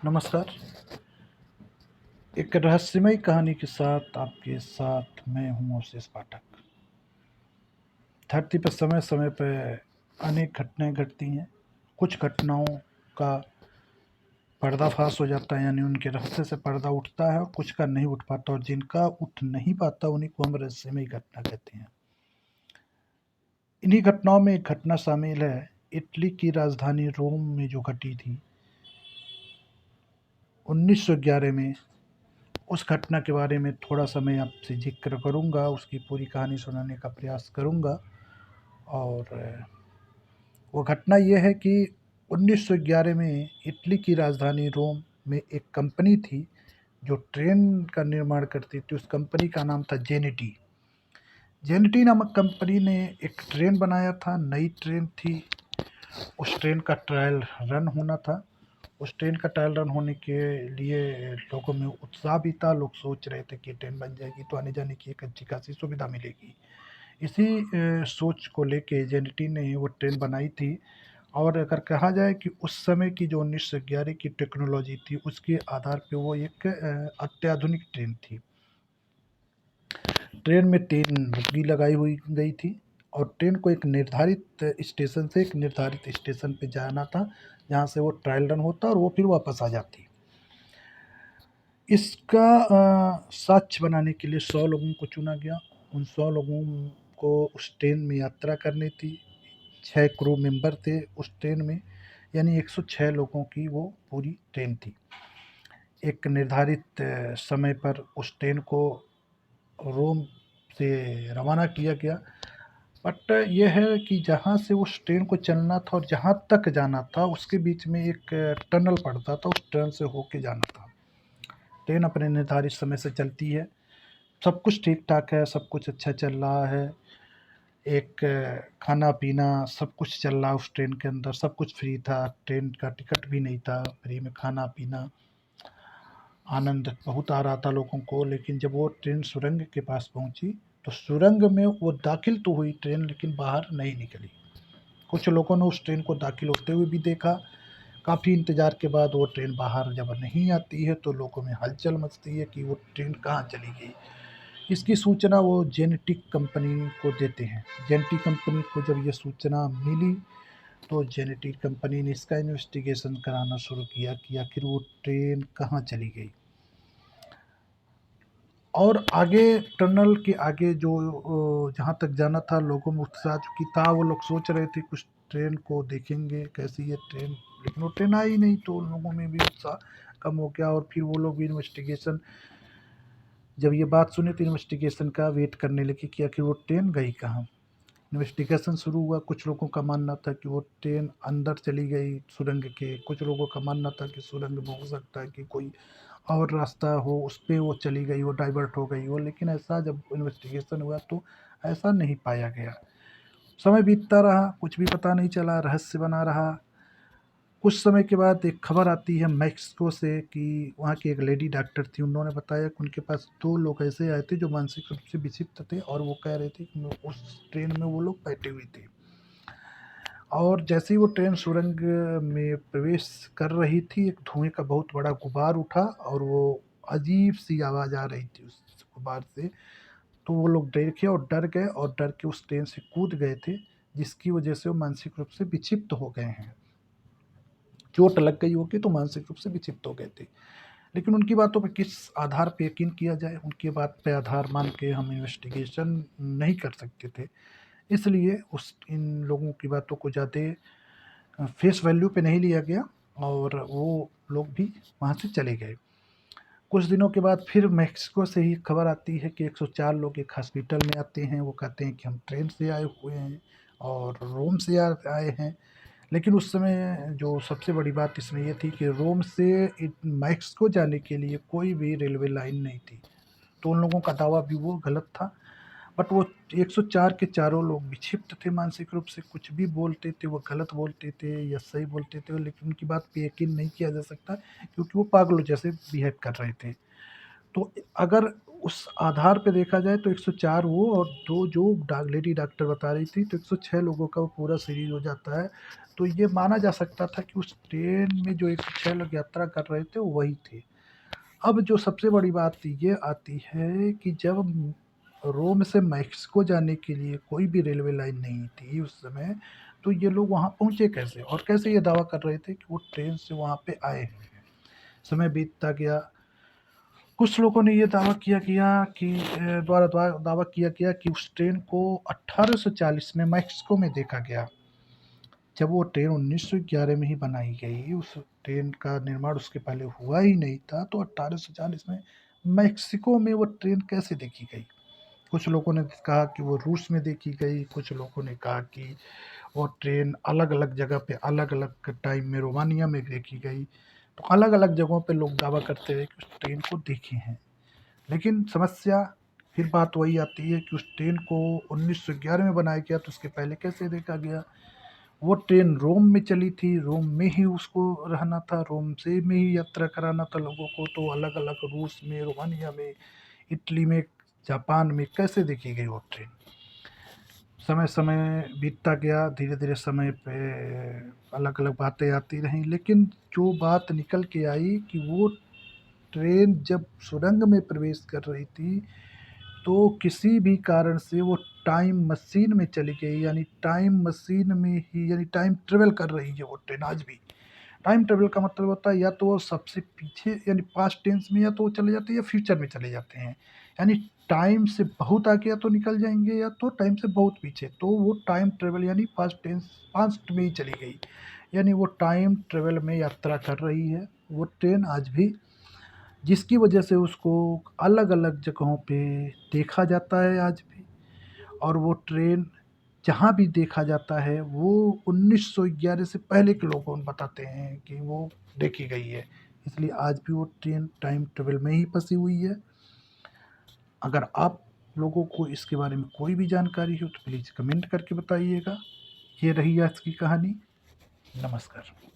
नमस्कार। एक रहस्यमयी कहानी के साथ आपके साथ मैं हूँ अवशेष पाठक। धरती पर समय-समय पे अनेक घटनाएँ घटती हैं। कुछ घटनाओं का पर्दाफ़ाश हो जाता है, यानी उनके रहस्य से पर्दा उठता है और कुछ का नहीं उठ पाता, और जिनका उठ नहीं पाता उन्हीं को हम रहस्यमयी घटना कहते हैं। इन्हीं घटनाओं में एक घटना शामिल है, इटली की राजधानी रोम में जो घटी थी 1911 में। उस घटना के बारे में थोड़ा-सा मैं आपसे ज़िक्र करूँगा, उसकी पूरी कहानी सुनाने का प्रयास करूँगा। और वो घटना ये है कि 1911 में इटली की राजधानी रोम में एक कंपनी थी, जो ट्रेन का निर्माण करती थी। उस कंपनी का नाम था जेनेटी। जेनेटी नामक कंपनी ने एक ट्रेन बनाया था, नई ट्रेन थी। उस ट्रेन का ट्रायल रन होना था। उस ट्रेन का ट्रायल रन होने के लिए लोगों में उत्साह भी था। लोग सोच रहे थे कि ट्रेन बन जाएगी तो आने-जाने की एक अच्छी खासी सुविधा मिलेगी। इसी सोच को लेके जेनेटी ने वो ट्रेन बनाई थी। और अगर कहा जाए कि उस समय की जो 1911 की टेक्नोलॉजी थी, उसके आधार पे वो एक अत्याधुनिक ट्रेन थी। ट्रेन में 3 बोगी लगाई हुई गई थी, और ट्रेन को एक निर्धारित स्टेशन से एक निर्धारित स्टेशन पे जाना था, जहाँ से वो ट्रायल रन होता और वो फिर वापस आ जाती। इसका साक्ष्य बनाने के लिए 100 लोगों को चुना गया। उन 100 लोगों को उस ट्रेन में यात्रा करनी थी। 6 क्रू मेंबर थे उस ट्रेन में, यानी 106 लोगों की वो पूरी ट्रेन थी। एक निर्धारित समय पर उस ट्रेन को रोम से रवाना किया गया। बट ये है कि जहाँ से उस ट्रेन को चलना था और जहाँ तक जाना था, उसके बीच में एक टनल पड़ता था, उस टनल से होके जाना था। ट्रेन अपने निर्धारित समय से चलती है, सब कुछ ठीक-ठाक है, सब कुछ अच्छा चल रहा है। एक खाना-पीना सब कुछ चल रहा है उस ट्रेन के अंदर, सब कुछ फ्री था, ट्रेन का टिकट भी नहीं था, फ्री में खाना-पीना, आनंद बहुत आ रहा था लोगों को। लेकिन जब वो ट्रेन सुरंग के पास पहुँची, तो सुरंग में वो दाखिल तो हुई ट्रेन, लेकिन बाहर नहीं निकली। कुछ लोगों ने उस ट्रेन को दाखिल होते हुए भी देखा। काफ़ी इंतज़ार के बाद वो ट्रेन बाहर जब नहीं आती है, तो लोगों में हलचल मचती है कि वो ट्रेन कहाँ चली गई। इसकी सूचना वो जेनेटिक कंपनी को देते हैं। जेनेटिक कंपनी को जब ये सूचना मिली, तो जेनेटिक कंपनी ने इसका इन्वेस्टिगेशन कराना शुरू किया कि आखिर वो ट्रेन कहाँ चली गई। और आगे टनल के आगे जो जहाँ तक जाना था, लोगों में उत्साह चूँकि था, वो लोग सोच रहे थे कुछ ट्रेन को देखेंगे, कैसी है ट्रेन, लेकिन वो ट्रेन आई नहीं, तो उन लोगों में भी उत्साह कम हो गया। और फिर वो लोग भी इन्वेस्टिगेशन, जब ये बात सुनी तो इन्वेस्टिगेशन का वेट करने लगे कि आखिर वो ट्रेन गई कहाँ। इन्वेस्टिगेशन शुरू हुआ। कुछ लोगों का मानना था कि वो ट्रेन अंदर चली गई सुरंग के, कुछ लोगों का मानना था कि सुरंग में हो सकता है कि कोई और रास्ता हो, उस पे वो चली गई हो, डाइवर्ट हो गई हो। लेकिन ऐसा जब इन्वेस्टिगेशन हुआ तो ऐसा नहीं पाया गया। समय बीतता रहा, कुछ भी पता नहीं चला, रहस्य बना रहा। कुछ समय के बाद एक खबर आती है मेक्सिको से कि वहाँ की एक लेडी डॉक्टर थी, उन्होंने बताया कि उनके पास 2 लोग ऐसे आए थे जो मानसिक रूप से विक्षिप्त थे, और वो कह रहे थे कि उस ट्रेन में वो लोग बैठे हुए थे। और जैसे ही वो ट्रेन सुरंग में प्रवेश कर रही थी, एक धुएँ का बहुत बड़ा गुबार उठा, और वो अजीब-सी आवाज़ आ रही थी उस गुबार से। तो वो लोग देखे और डर गए, और डर के उस ट्रेन से कूद गए थे, जिसकी वजह से वो मानसिक रूप से विक्षिप्त हो गए हैं। चोट लग गई होगी तो मानसिक रूप से विक्षिप्त हो गए थे। लेकिन उनकी बातों पे किस आधार पे यकीन किया जाए, उनकी बात पे आधार मान के हम इन्वेस्टिगेशन नहीं कर सकते थे। इसलिए उस इन लोगों की बातों को ज़्यादा फेस वैल्यू पे नहीं लिया गया, और वो लोग भी वहाँ से चले गए। कुछ दिनों के बाद फिर मेक्सिको से ही खबर आती है कि 104 लोग एक हॉस्पिटल में आते हैं। वो कहते हैं कि हम ट्रेन से आए हुए हैं और रोम से आए हैं। लेकिन उस समय जो सबसे बड़ी बात इसमें ये थी कि रोम से मेक्सिको जाने के लिए कोई भी रेलवे लाइन नहीं थी। तो उन लोगों का दावा भी वो गलत था। बट वो 104 के चारों लोग विक्षिप्त थे मानसिक रूप से, कुछ भी बोलते थे, वो गलत बोलते थे या सही बोलते थे, लेकिन उनकी बात पे यकीन नहीं किया जा सकता, क्योंकि वो पागलों जैसे बिहेव कर रहे थे। तो अगर उस आधार पे देखा जाए तो 104 वो और 2 जो लेडी डॉक्टर बता रही थी, तो 106 लोगों का वो पूरा सीरीज़ हो जाता है। तो ये माना जा सकता था कि उस ट्रेन में जो 106 लोग यात्रा कर रहे थे, वो वही थे। अब जो सबसे बड़ी बात ये आती है कि जब रोम से मेक्सिको जाने के लिए कोई भी रेलवे लाइन नहीं थी उस समय, तो ये लोग वहाँ पहुँचे कैसे? और कैसे ये दावा कर रहे थे कि वो ट्रेन से वहाँ पे आए हैं? समय बीतता गया, कुछ लोगों ने ये दावा किया किया कि दावा किया किया कि उस ट्रेन को 1840 में मेक्सिको में देखा गया। जब वो ट्रेन 1911 में ही बनाई गई, उस ट्रेन का निर्माण उसके पहले हुआ ही नहीं था, तो 1840 में मेक्सिको में वो ट्रेन कैसे देखी गई? कुछ लोगों ने कहा कि वो रूस में देखी गई, कुछ लोगों ने कहा कि वो ट्रेन अलग-अलग जगह पे अलग-अलग टाइम में रोमानिया में देखी गई। तो अलग-अलग जगहों पे लोग दावा करते हैं कि उस ट्रेन को देखे हैं। लेकिन समस्या फिर बात वही आती है कि उस ट्रेन को 1911 में बनाया गया, तो उसके पहले कैसे देखा गया? वो ट्रेन रोम में चली थी, रोम में ही उसको रहना था, रोम से में ही यात्रा कराना था लोगों को, तो अलग-अलग रूस में, रोमानिया में, इटली में, जापान में कैसे देखी गई वो ट्रेन? समय-समय बीतता गया, धीरे-धीरे समय पे अलग-अलग बातें आती रहीं, लेकिन जो बात निकल के आई कि वो ट्रेन जब सुरंग में प्रवेश कर रही थी, तो किसी भी कारण से वो टाइम मशीन में चली गई, यानी टाइम मशीन में ही, यानी टाइम ट्रैवल कर रही है वो ट्रेन आज भी। टाइम ट्रैवल का मतलब होता है या तो वो सबसे पीछे यानी पास्ट टेंस में, या तो वो चले जाते हैं या फ्यूचर में चले जाते हैं। यानी टाइम से बहुत आगे या तो निकल जाएँगे, या तो टाइम से बहुत पीछे। तो वो टाइम ट्रैवल यानी पास्ट टेंस पास्ट में ही चली गई। यानी वो टाइम ट्रैवल में यात्रा कर रही है वो ट्रेन आज भी, जिसकी वजह से उसको अलग-अलग जगहों पे देखा जाता है आज भी। और वो ट्रेन जहाँ भी देखा जाता है, वो 1911 से पहले के लोग बताते हैं कि वो देखी गई है। इसलिए आज भी वो ट्रेन टाइम ट्रैवल में ही फँसी हुई है। अगर आप लोगों को इसके बारे में कोई भी जानकारी हो तो प्लीज़ कमेंट करके बताइएगा। ये रही आज की कहानी। नमस्कार।